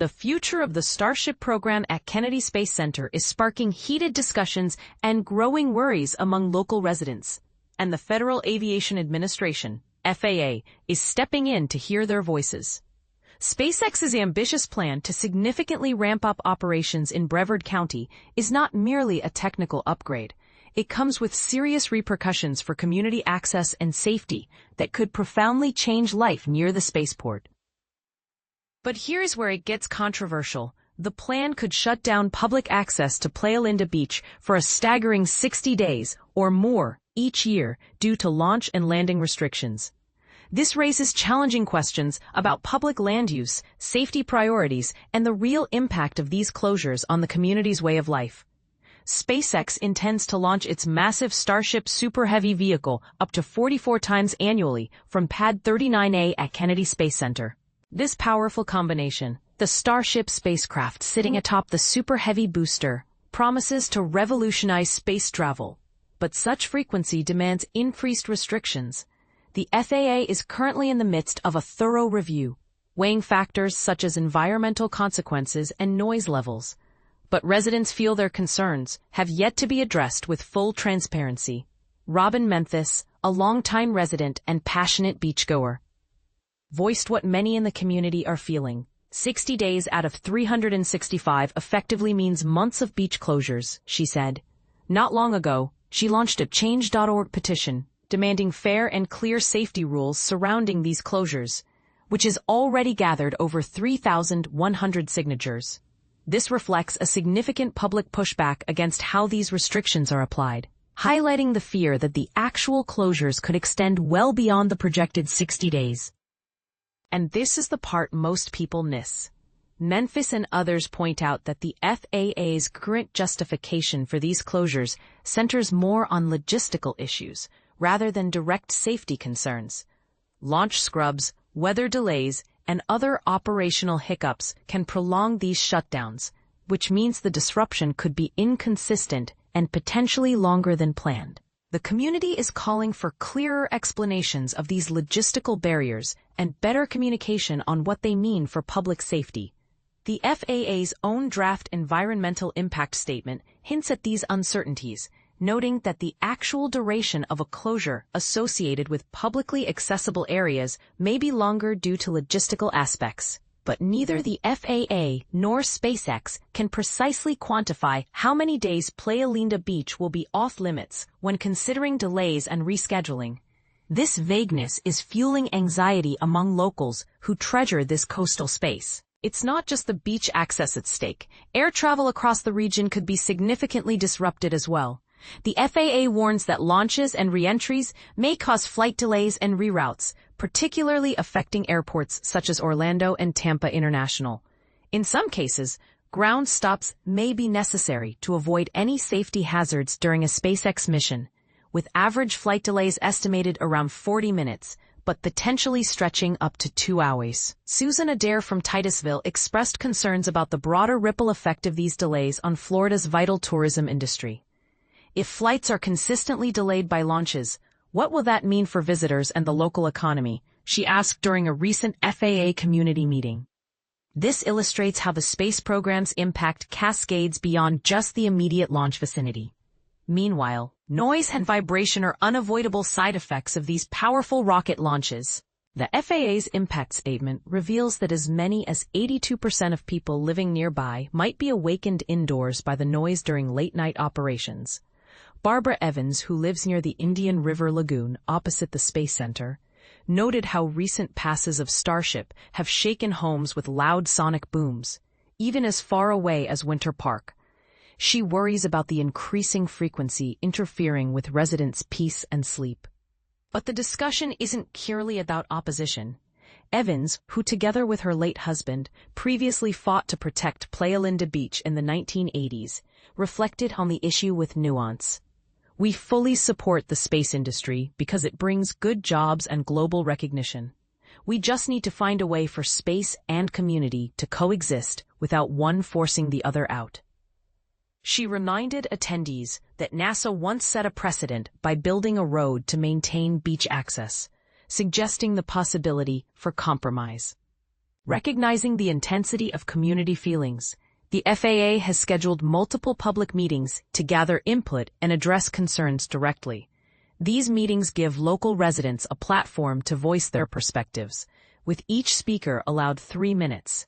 The future of the Starship program at Kennedy Space Center is sparking heated discussions and growing worries among local residents. And the Federal Aviation Administration, FAA, is stepping in to hear their voices. SpaceX's ambitious plan to significantly ramp up operations in Brevard County is not merely a technical upgrade. It comes with serious repercussions for community access and safety that could profoundly change life near the spaceport. But here's where it gets controversial. The plan could shut down public access to Playalinda Beach for a staggering 60 days or more each year due to launch and landing restrictions. This raises challenging questions about public land use, safety priorities, and the real impact of these closures on the community's way of life. SpaceX intends to launch its massive Starship-Super Heavy vehicle up to 44 times annually from Pad 39A at Kennedy Space Center. This powerful combination, the Starship spacecraft sitting atop the Super Heavy booster, promises to revolutionize space travel. But such frequency demands increased restrictions. The FAA is currently in the midst of a thorough review, weighing factors such as environmental consequences and noise levels. But residents feel their concerns have yet to be addressed with full transparency. Robin Memphis, a longtime resident and passionate beachgoer, voiced what many in the community are feeling. 60 days out of 365 effectively means months of beach closures, she said. Not long ago, she launched a Change.org petition demanding fair and clear safety rules surrounding these closures, which has already gathered over 3,100 signatures. This reflects a significant public pushback against how these restrictions are applied, highlighting the fear that the actual closures could extend well beyond the projected 60 days. And this is the part most people miss. Memphis and others point out that the FAA's current justification for these closures centers more on logistical issues rather than direct safety concerns. Launch scrubs, weather delays, and other operational hiccups can prolong these shutdowns, which means the disruption could be inconsistent and potentially longer than planned. The community is calling for clearer explanations of these logistical barriers and better communication on what they mean for public safety. The FAA's own draft environmental impact statement hints at these uncertainties, noting that the actual duration of a closure associated with publicly accessible areas may be longer due to logistical aspects. But neither the FAA nor SpaceX can precisely quantify how many days Playalinda Beach will be off-limits when considering delays and rescheduling. This vagueness is fueling anxiety among locals who treasure this coastal space. It's not just the beach access at stake. Air travel across the region could be significantly disrupted as well. The FAA warns that launches and re-entries may cause flight delays and reroutes, particularly affecting airports such as Orlando and Tampa International. In some cases, ground stops may be necessary to avoid any safety hazards during a SpaceX mission, with average flight delays estimated around 40 minutes, but potentially stretching up to 2 hours. Susan Adair from Titusville expressed concerns about the broader ripple effect of these delays on Florida's vital tourism industry. If flights are consistently delayed by launches, what will that mean for visitors and the local economy? She asked during a recent FAA community meeting. This illustrates how the space program's impact cascades beyond just the immediate launch vicinity. Meanwhile, noise and vibration are unavoidable side effects of these powerful rocket launches. The FAA's impact statement reveals that as many as 82% of people living nearby might be awakened indoors by the noise during late-night operations. Barbara Evans, who lives near the Indian River Lagoon opposite the Space Center, noted how recent passes of Starship have shaken homes with loud sonic booms, even as far away as Winter Park. She worries about the increasing frequency interfering with residents' peace and sleep. But the discussion isn't purely about opposition. Evans, who together with her late husband previously fought to protect Playalinda Beach in the 1980s, reflected on the issue with nuance. We fully support the space industry because it brings good jobs and global recognition. We just need to find a way for space and community to coexist without one forcing the other out. She reminded attendees that NASA once set a precedent by building a road to maintain beach access, suggesting the possibility for compromise. Recognizing the intensity of community feelings, the FAA has scheduled multiple public meetings to gather input and address concerns directly. These meetings give local residents a platform to voice their perspectives, with each speaker allowed 3 minutes.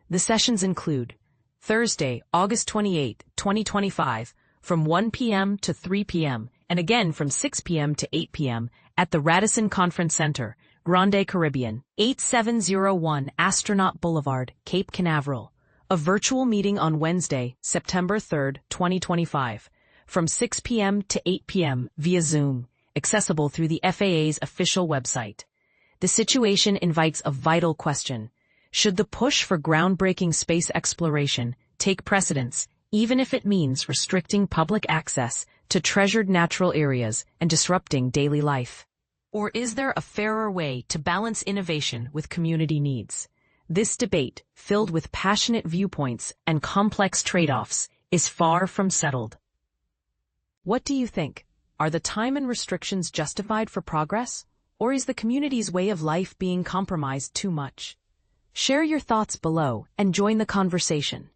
The sessions include Thursday, August 28, 2025, from 1 p.m. to 3 p.m., and again from 6 p.m. to 8 p.m. at the Radisson Conference Center, Grande Caribbean, 8701 Astronaut Boulevard, Cape Canaveral. A virtual meeting on Wednesday, September 3, 2025, from 6 p.m. to 8 p.m. via Zoom, accessible through the FAA's official website. The situation invites a vital question. Should the push for groundbreaking space exploration take precedence, even if it means restricting public access to treasured natural areas and disrupting daily life? Or is there a fairer way to balance innovation with community needs? This debate, filled with passionate viewpoints and complex trade-offs, is far from settled. What do you think? Are the time and restrictions justified for progress? Or is the community's way of life being compromised too much? Share your thoughts below and join the conversation.